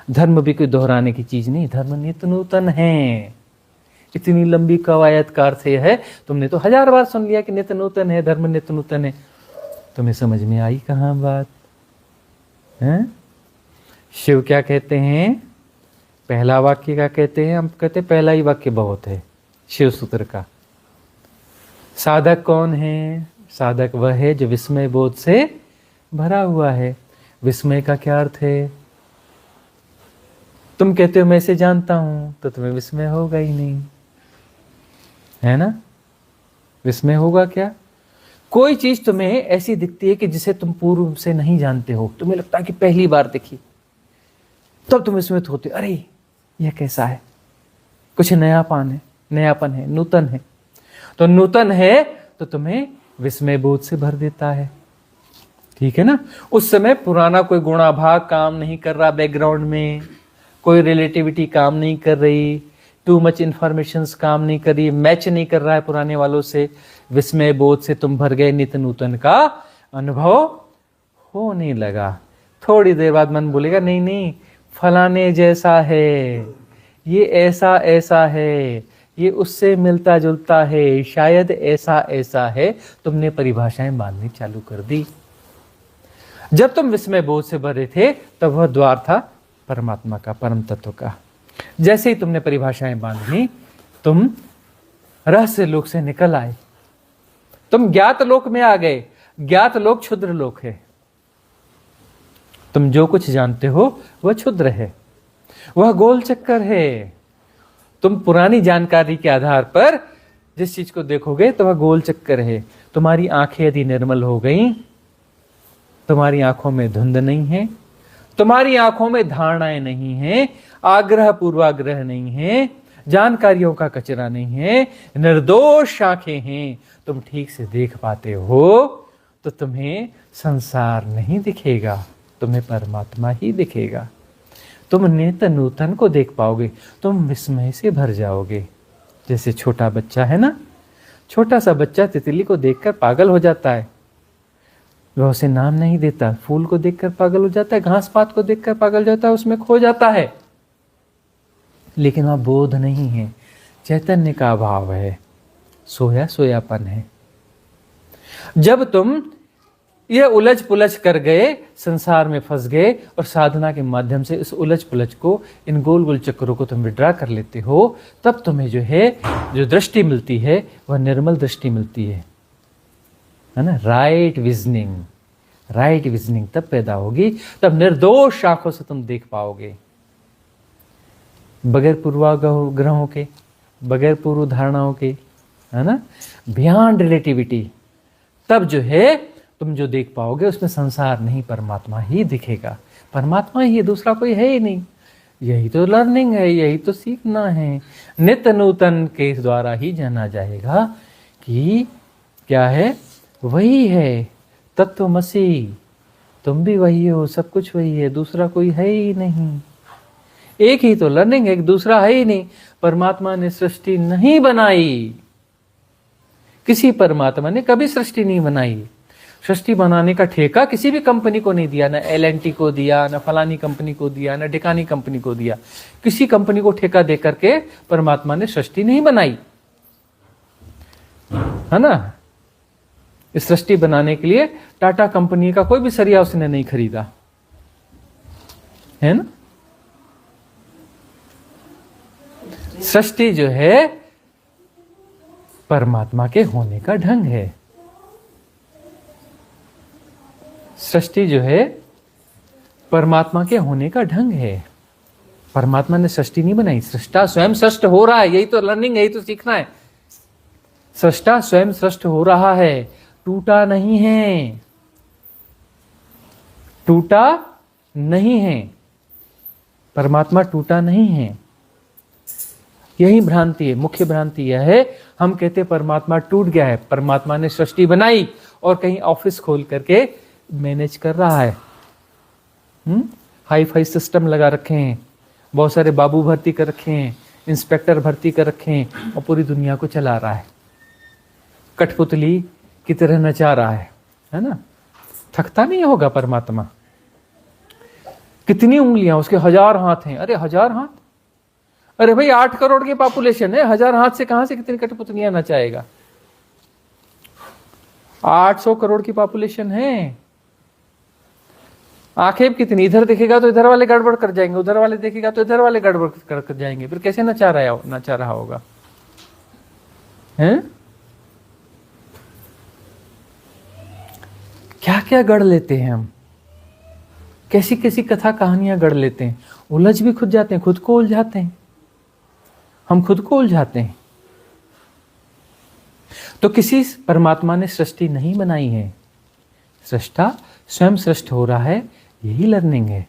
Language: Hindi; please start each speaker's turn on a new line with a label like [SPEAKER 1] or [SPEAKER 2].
[SPEAKER 1] धर्म भी कोई दोहराने की चीज नहीं, धर्म नित्य नूतन है। इतनी लंबी कवायद का अर्थ है, तुमने तो 1000 बार सुन लिया कि नित्य नूतन है, धर्म नित्य नूतन है, तुम्हें समझ में आई कहां बात है? शिव क्या कहते हैं? पहला वाक्य क्या कहते हैं? हम कहते हैं पहला ही वाक्य बहुत है शिव सूत्र का। साधक कौन है? साधक वह है जो विस्मय बोध से भरा हुआ है। विस्मय का क्या अर्थ है? तुम कहते हो मैं इसे जानता हूं, तो तुम्हें विस्मय होगा ही नहीं, है ना? विस्मय होगा क्या? कोई चीज तुम्हें ऐसी दिखती है कि जिसे तुम पूर्व से नहीं जानते हो, तुम्हें लगता है कि पहली बार देखी, तब तुम विस्मित होते, अरे यह कैसा है, कुछ नयापन है, नूतन है। तो नूतन है तो तुम्हें विस्मय बोध से भर देता है, ठीक है ना? उस समय पुराना कोई गुणाभाग काम नहीं कर रहा, बैकग्राउंड में कोई रिलेटिविटी काम नहीं कर रही, टू मच इंफॉर्मेशन काम नहीं कर रही, मैच नहीं कर रहा है पुराने वालों से। विस्मय बोध से तुम भर गए, नित्य नूतन का अनुभव होने लगा। थोड़ी देर बाद मन बोलेगा नहीं नहीं, फलाने जैसा है, ये ऐसा ऐसा है, ये उससे मिलता जुलता है, शायद ऐसा ऐसा है। तुमने परिभाषाएं बांधनी चालू कर दी। जब तुम विस्मय बोध से भरे थे तब वह द्वार था परमात्मा का, परम तत्व का। जैसे ही तुमने परिभाषाएं बांधी, तुम रहस्य लोक से निकल आए, तुम ज्ञात लोक में आ गए। ज्ञात लोक क्षुद्र लोक है। तुम जो कुछ जानते हो वह क्षुद्र है, वह गोल चक्कर है। तुम पुरानी जानकारी के आधार पर जिस चीज को देखोगे तो वह गोल चक्कर है। तुम्हारी आंखें यदि निर्मल हो गई, तुम्हारी आंखों में धुंध नहीं है, तुम्हारी आंखों में धारणाएं नहीं है, आग्रह पूर्वाग्रह नहीं है, जानकारियों का कचरा नहीं है, निर्दोष आंखें हैं, तुम ठीक से देख पाते हो, तो तुम्हें संसार नहीं दिखेगा, तुम्हें परमात्मा ही दिखेगा। तुम नित्य नूतन को देख पाओगे, तुम विस्मय से भर जाओगे। जैसे छोटा बच्चा है ना, छोटा सा बच्चा तितली को देखकर पागल हो जाता है, वह उसे नाम नहीं देता, फूल को देखकर पागल हो जाता है, घास पात को देखकर पागल हो जाता है, उसमें खो जाता है, लेकिन वह बोध नहीं है, चैतन्य का अभाव है, सोया सोयापन है। जब तुम ये उलझ पुलझ कर गए, संसार में फंस गए, और साधना के माध्यम से इस उलझ पुलझ को, इन गोल गोल चक्रों को तुम विड्रा कर लेते हो, तब तुम्हें जो दृष्टि मिलती है वह निर्मल दृष्टि मिलती है ना? राइट विजनिंग तब पैदा होगी, तब निर्दोष आंखों से तुम देख पाओगे, बगैर पूर्वाग्रहों के, बगैर पूर्व धारणाओं के, है ना? Beyond relativity. तब तुम जो देख पाओगे उसमें संसार नहीं, परमात्मा ही दिखेगा। परमात्मा ही है, दूसरा कोई है ही नहीं। यही तो लर्निंग है, यही तो सीखना है। नित्य नूतन के द्वारा ही जाना जाएगा कि क्या है, वही है तत्वमसि। तुम भी वही हो, सब कुछ वही है, दूसरा कोई है ही नहीं। एक ही तो लर्निंग है, दूसरा है ही नहीं। परमात्मा ने सृष्टि नहीं बनाई, किसी परमात्मा ने कभी सृष्टि नहीं बनाई। सृष्टि बनाने का ठेका किसी भी कंपनी को नहीं दिया, ना L&T को दिया, ना फलानी कंपनी को दिया, ना ढिकानी कंपनी को दिया। किसी कंपनी को ठेका दे करके परमात्मा ने सृष्टि नहीं बनाई, है ना? इस सृष्टि बनाने के लिए टाटा कंपनी का कोई भी सरिया उसने नहीं खरीदा, है ना? सृष्टि परमात्मा के होने का ढंग है। सृष्टि परमात्मा के होने का ढंग है। परमात्मा ने सृष्टि नहीं बनाई, सृष्टा स्वयं सृष्ट हो रहा है। यही तो लर्निंग, यही तो सीखना है। सृष्टा स्वयं सृष्ट हो रहा है, टूटा नहीं है, टूटा नहीं है। परमात्मा टूटा नहीं है। यही भ्रांति है, मुख्य भ्रांति यह है, हम कहते परमात्मा टूट गया है। परमात्मा ने सृष्टि बनाई और कहीं ऑफिस खोल करके मैनेज कर रहा है। हाई फाई सिस्टम लगा रखे हैं, बहुत सारे बाबू भर्ती कर रखे हैं, इंस्पेक्टर भर्ती कर रखे हैं, और पूरी दुनिया को चला रहा है, कठपुतली की तरह नचा रहा है ना? थकता नहीं होगा परमात्मा? कितनी उंगलियां, उसके 1000 हाथ हैं। अरे 1000 हाथ, अरे भाई 8 करोड़ की पॉपुलेशन है, 1000 हाथ से कहां से कितनी कठपुतलियां नचाएगा। 800 करोड़ की पॉपुलेशन है। आंखें कितनी, इधर देखेगा तो इधर वाले गड़बड़ कर जाएंगे, उधर वाले देखेगा तो इधर वाले गड़बड़ कर जाएंगे, फिर कैसे नचा रहा होगा, हैं? क्या क्या गढ़ लेते हैं हम, कैसी कैसी कथा कहानियां गढ़ लेते हैं, उलझ भी खुद जाते हैं, खुद को उलझाते हैं, हम खुद को उलझाते हैं। तो किसी परमात्मा ने सृष्टि नहीं बनाई है, सृष्टा स्वयं सृष्ट हो रहा है, यही लर्निंग है।